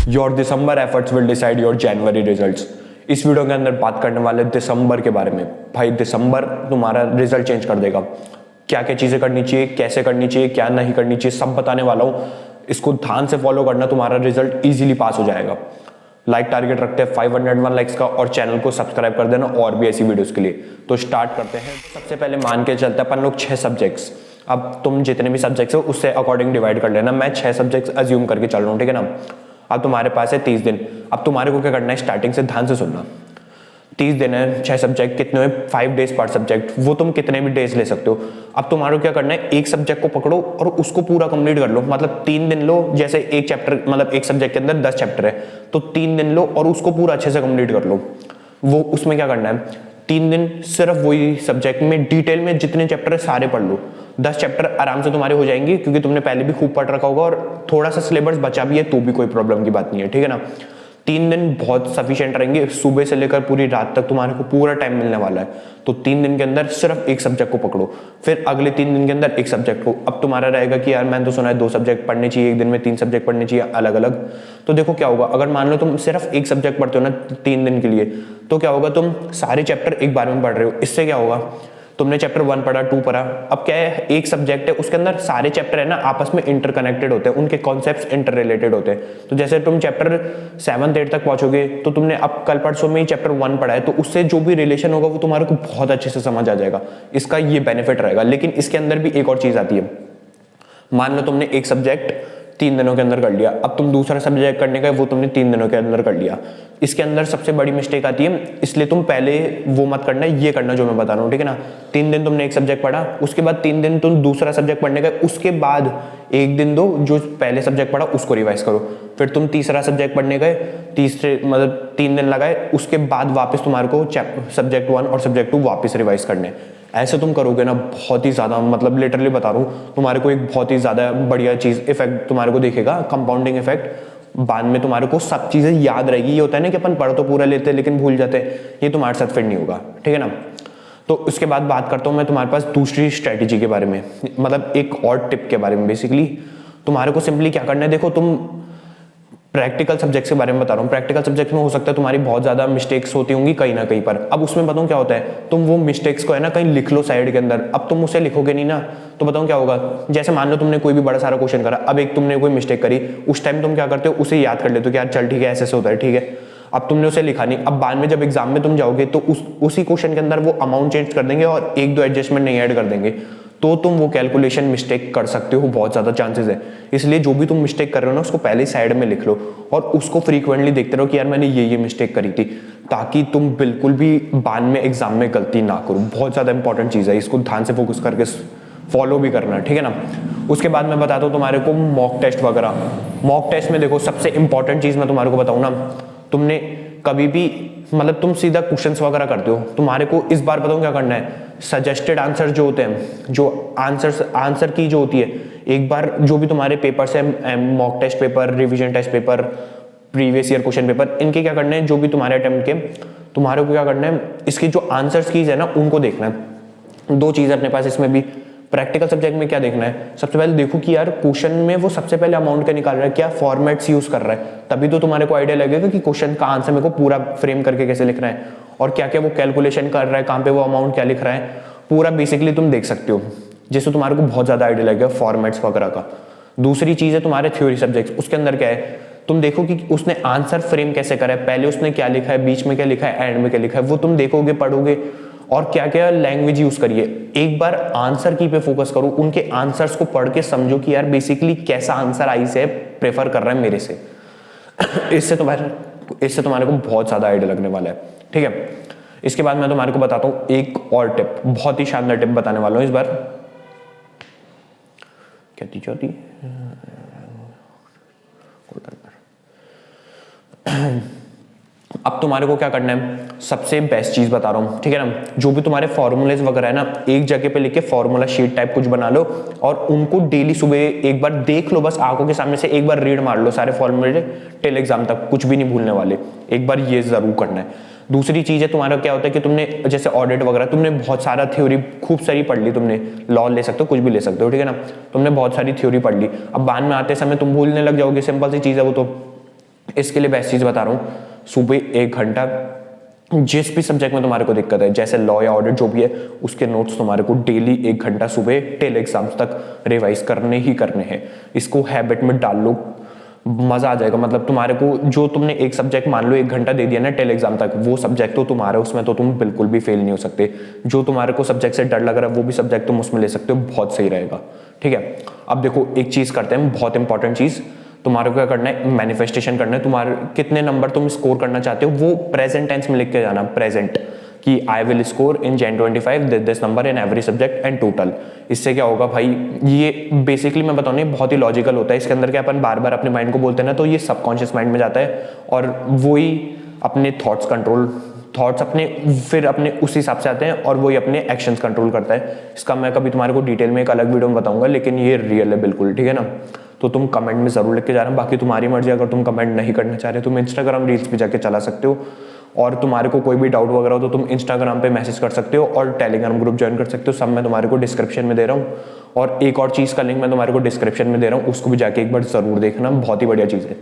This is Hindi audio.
Your December efforts will decide your January results. इस वीडियो के अंदर बात करने वाले दिसंबर के बारे में। भाई दिसंबर तुम्हारा रिजल्ट चेंज कर देगा। क्या क्या चीज़ें करनी चाहिए, कैसे करनी चाहिए, क्या नहीं करनी चाहिए, सब बताने वाला हूँ। इसको ध्यान से फॉलो करना, तुम्हारा रिजल्ट इजीली पास हो जाएगा। लाइक टारगेट रखते हैं 501 लाइक्स का, और चैनल को सब्सक्राइब कर देना और भी ऐसी वीडियोस के लिए। तो स्टार्ट करते हैं। सबसे पहले मान के चलते हैं अपन लोग 6 सब्जेक्ट्स। अब तुम जितने भी सब्जेक्ट्स हो उससे अकॉर्डिंग डिवाइड कर लेना। मैं 6 सब्जेक्ट्स अज्यूम करके चल रहा हूँ, ठीक है ना। अब तुम्हारे पास है 30 दिन। अब तुम्हारे को क्या करना है, स्टार्टिंग से ध्यान से सुनना। 30 दिन है, 6 सब्जेक्ट, कितने हुए 5 डेज पर सब्जेक्ट। वो तुम कितने भी डेज ले सकते हो। अब तुम्हारे को क्या करना है, एक सब्जेक्ट को पकड़ो और उसको पूरा कंप्लीट कर लो। मतलब 3 दिन लो। जैसे एक चैप्टर, मतलब एक सब्जेक्ट के अंदर 10 चैप्टर है, तो 3 दिन लो और उसको पूरा अच्छे से कंप्लीट कर लो। वो उसमें क्या करना है, 3 दिन सिर्फ वही सब्जेक्ट में डिटेल में जितने चैप्टर है सारे पढ़ लो। 10 चैप्टर आराम से तुम्हारे हो जाएंगे, क्योंकि तुमने पहले भी खूब पढ़ रखा होगा और थोड़ा सा सिलेबस बचा भी है, तो भी कोई प्रॉब्लम की बात नहीं है, ठीक है ना। 3 दिन बहुत सफिशिएंट रहेंगे। सुबह से लेकर पूरी रात तक तुम्हारे को पूरा टाइम मिलने वाला है। तो 3 दिन के अंदर सिर्फ एक सब्जेक्ट को पकड़ो, फिर अगले 3 दिन के अंदर एक सब्जेक्ट को। अब तुम्हारा रहेगा कि यार मैंने तो सुना है 2 सब्जेक्ट पढ़ने चाहिए, एक दिन में 3 सब्जेक्ट पढ़ने चाहिए अलग अलग। तो देखो क्या होगा, अगर मान लो तुम सिर्फ एक सब्जेक्ट पढ़ते हो ना 3 दिन के लिए, तो क्या होगा, तुम सारे चैप्टर एक बार में पढ़ रहे हो। इससे क्या होगा, तुमने चैप्टर 1 पढ़ा, 2 पढ़ा। अब क्या है, एक सब्जेक्ट है, उसके अंदर सारे चैप्टर है ना आपस में इंटरकनेक्टेड होते हैं, उनके कॉन्सेप्ट्स इंटर रिलेटेड होते हैं। तो जैसे तुम चैप्टर 7 8 तक पहुंचोगे, तो तुमने अब कल परसों में ही चैप्टर 1 पढ़ा है, तो उससे जो भी रिलेशन होगा वो तुम्हारे को बहुत अच्छे से समझ आ जाएगा। इसका ये बेनिफिट रहेगा। लेकिन इसके अंदर भी एक और चीज आती है। मान लो तुमने एक सब्जेक्ट 3 दिनों के अंदर कर लिया, अब तुम दूसरा सब्जेक्ट करने का वो तुमने 3 दिनों के अंदर कर लिया। इसके अंदर सबसे बड़ी मिस्टेक आती है, इसलिए तुम पहले वो मत करना, ये करना जो मैं बता रहा हूँ, ठीक है ना। 3 दिन तुमने एक सब्जेक्ट पढ़ा, उसके बाद 3 दिन तुम दूसरा सब्जेक्ट पढ़ने का, उसके बाद एक दिन दो जो पहले सब्जेक्ट पढ़ा उसको रिवाइज करो। फिर तुम तीसरा सब्जेक्ट पढ़ने गए, तीसरे मतलब 3 दिन लगाए, उसके बाद वापस तुम्हारे को सब्जेक्ट 1 और सब्जेक्ट 2 वापस रिवाइज करने। ऐसे तुम करोगे ना, बहुत ही ज्यादा, मतलब लिटरली बता रहा हूँ, तुम्हारे को एक बहुत ही ज्यादा बढ़िया चीज इफेक्ट तुम्हारे को दिखेगा, कंपाउंडिंग इफेक्ट। बाद में तुम्हारे को सब चीजें याद रहेगी। ये होता है ना कि अपन पढ़ तो पूरा लेते हैं लेकिन भूल जाते हैं, ये तुम्हारे साथ फिर नहीं होगा, ठीक है ना। तो उसके बाद बात करता हूँ मैं तुम्हारे पास दूसरी स्ट्रेटेजी के बारे में, मतलब एक और टिप के बारे में। बेसिकली तुम्हारे को सिंपली क्या करना है, देखो तुम प्रैक्टिकल सब्जेक्ट्स के बारे में बता रहा हूँ। प्रैक्टिकल सब्जेक्ट में हो सकता है तुम्हारी बहुत ज्यादा मिस्टेक्स होती होंगी कहीं ना कहीं पर। अब उसमें बताऊँ क्या होता है, तुम वो मिस्टेक्स को है ना कहीं लिख लो साइड के अंदर। अब तुम उसे लिखोगे नहीं ना, तो बताऊँ क्या होगा, जैसे मान लो तुमने कोई भी बड़ा सारा क्वेश्चन करा, अब एक तुमने कोई मिस्टेक करी, उस टाइम तुम क्या करते हो, उसे याद कर लेते हो कि यार चल ठीक है ऐसे से होता है, ठीक है। अब तुमने उसे लिखा नहीं, अब बाद में जब एग्जाम में तुम जाओगे तो उसी क्वेश्चन के अंदर वो अमाउंट चेंज कर देंगे और 1 2 एडजस्टमेंट नहीं ऐड कर देंगे, तो तुम वो कैलकुलेशन मिस्टेक कर सकते हो, बहुत ज्यादा चांसेस है। इसलिए जो भी तुम मिस्टेक कर रहे हो ना उसको पहले साइड में लिख लो और उसको फ्रीक्वेंटली देखते रहो कि यार मैंने ये मिस्टेक करी थी, ताकि तुम बिल्कुल भी बाद में एग्जाम में गलती ना करो। बहुत ज्यादा इंपॉर्टेंट चीज है, इसको ध्यान से फोकस करके फॉलो भी करना, ठीक है ना। उसके बाद मैं बताता हूँ तुम्हारे को मॉक टेस्ट वगैरह। मॉक टेस्ट में देखो सबसे इंपॉर्टेंट चीज मैं तुम्हारे को बताऊँ ना, तुमने कभी भी मतलब तुम सीधा क्वेश्चंस वगैरह करते हो, तुम्हारे को इस बार बताऊं क्या करना है, सजेस्टेड आंसर जो होते हैं, जो आंसर की जो होती है, एक बार जो भी तुम्हारे पेपर्स है, mock test paper, revision test paper, previous year question paper, इनके क्या करना है, जो भी तुम्हारे अटेम्प्ट के, तुम्हारे को क्या करना है, इसकी जो आंसर्स कीज है ना उनको देखना है। 2 चीज अपने पास इसमें भी। प्रैक्टिकल सब्जेक्ट में क्या देखना है, सबसे पहले देखो कि यार क्वेश्चन में वो सबसे पहले अमाउंट का निकाल रहा है, क्या फॉर्मेट्स यूज कर रहा है, तभी तो तुम्हारे को आइडिया लगेगा कि क्वेश्चन का आंसर मेरे को पूरा फ्रेम करके कैसे लिखना है और क्या क्या वो कैलकुलेशन कर रहा है, कहाँ पे वो अमाउंट क्या लिख रहा है, पूरा बेसिकली तुम देख सकते हो, जिससे तुम्हारे को बहुत ज्यादा आइडिया लगेगा फॉर्मेट्स वगैरह का। दूसरी चीज है तुम्हारे थ्योरी सब्जेक्ट, उसके अंदर क्या है, तुम देखो कि उसने आंसर फ्रेम कैसे करा है, पहले उसने क्या लिखा है, बीच में क्या लिखा है, एंड में क्या लिखा है, वो तुम देखोगे, पढ़ोगे, और क्या क्या लैंग्वेज यूज करिए। एक बार आंसर की पे फोकस करो, उनके आंसर्स को पढ़ के समझो कि यार बेसिकली कैसा आंसर आई से प्रेफर कर रहा है मेरे से। इससे तुम्हारे को बहुत ज्यादा आइडिया लगने वाला है, ठीक है। इसके बाद मैं तुम्हारे को बताता हूं एक और टिप, बहुत ही शानदार टिप बताने वाला हूं इस बार। क्या थी चौथी, अब तुम्हारे को क्या करना है, सबसे बेस्ट चीज बता रहा हूं, ठीक है ना। जो भी तुम्हारे फॉर्मूलेज वगैरह है ना, एक जगह पे लेके फॉर्मूला शीट टाइप कुछ बना लो और उनको डेली सुबह एक बार देख लो, बस आंखों के सामने से एक बार रीड मार लो सारे फॉर्मूले टिल एग्जाम तक, कुछ भी नहीं भूलने वाले, एक बार ये जरूर करना है। दूसरी चीज है तुम्हारा क्या होता है कि तुमने जैसे ऑडिट वगैरह, तुमने बहुत सारा थ्योरी खूब सारी पढ़ ली, तुमने लॉ ले सकते हो, कुछ भी ले सकते हो, ठीक है ना। तुमने बहुत सारी थ्योरी पढ़ ली, अब बाद में आते समय तुम भूलने लग जाओगे, सिंपल सी चीज है वो। तो इसके लिए बेस्ट चीज़ बता रहा हूँ, सुबह 1 घंटा जिस भी सब्जेक्ट में तुम्हारे को दिक्कत है, जैसे लॉ या ऑडिट जो भी है, उसके नोट्स तुम्हारे को डेली 1 घंटा सुबह टिल एग्जाम्स तक रिवाइज करने ही करने हैं। इसको हैबिट में डाल लो, मजा आ जाएगा। मतलब तुम्हारे को जो तुमने एक सब्जेक्ट मान लो 1 घंटा दे दिया ना टिल एग्जाम तक, वो सब्जेक्ट तो तुम्हारा, उसमें तो तुम बिल्कुल भी फेल नहीं हो सकते। जो तुम्हारे को सब्जेक्ट से डर लग रहा है वो भी सब्जेक्ट तुम उसमें ले सकते हो, बहुत सही रहेगा। ठीक है, अब देखो एक चीज करते हैं, बहुत इंपॉर्टेंट चीज। तुम्हारे को क्या करना है, मैनिफेस्टेशन करना है। तुम्हारे कितने नंबर तुम स्कोर करना चाहते हो वो प्रेजेंट टेंस में लिख के जाना, प्रेजेंट, कि I will score in Jan 25 this number in every subject and total. इससे क्या होगा भाई, ये बेसिकली मैं बताऊँ नहीं, बहुत ही लॉजिकल होता है। इसके अंदर क्या अपन बार बार अपने माइंड को बोलते हैं ना, तो ये सबकॉन्शियस माइंड में जाता है और वही अपने थॉट्स अपने फिर अपने उस हिसाब से आते हैं और वही अपने एक्शंस कंट्रोल करता है। इसका मैं कभी तुम्हारे को डिटेल में एक अलग वीडियो में बताऊंगा, लेकिन ये रियल है बिल्कुल, ठीक है ना। तो तुम कमेंट में जरूर लिख के जा रहे हो, बाकी तुम्हारी मर्जी। अगर तुम कमेंट नहीं करना चाह रहे तुम इंस्टाग्राम रील्स पे जाके चला सकते हो, और तुम्हारे को कोई भी डाउट वगैरह हो तो तुम इंस्टाग्राम पे मैसेज कर सकते हो और टेलीग्राम ग्रुप ज्वाइन कर सकते हो। सब मैं तुम्हारे को डिस्क्रिप्शन में दे रहा हूँ, और एक और चीज़ का लिंक मैं तुम्हारे को डिस्क्रिप्शन में दे रहा हूँ, उसको भी जाके एक बार जरूर देखना, बहुत ही बढ़िया चीज़ है।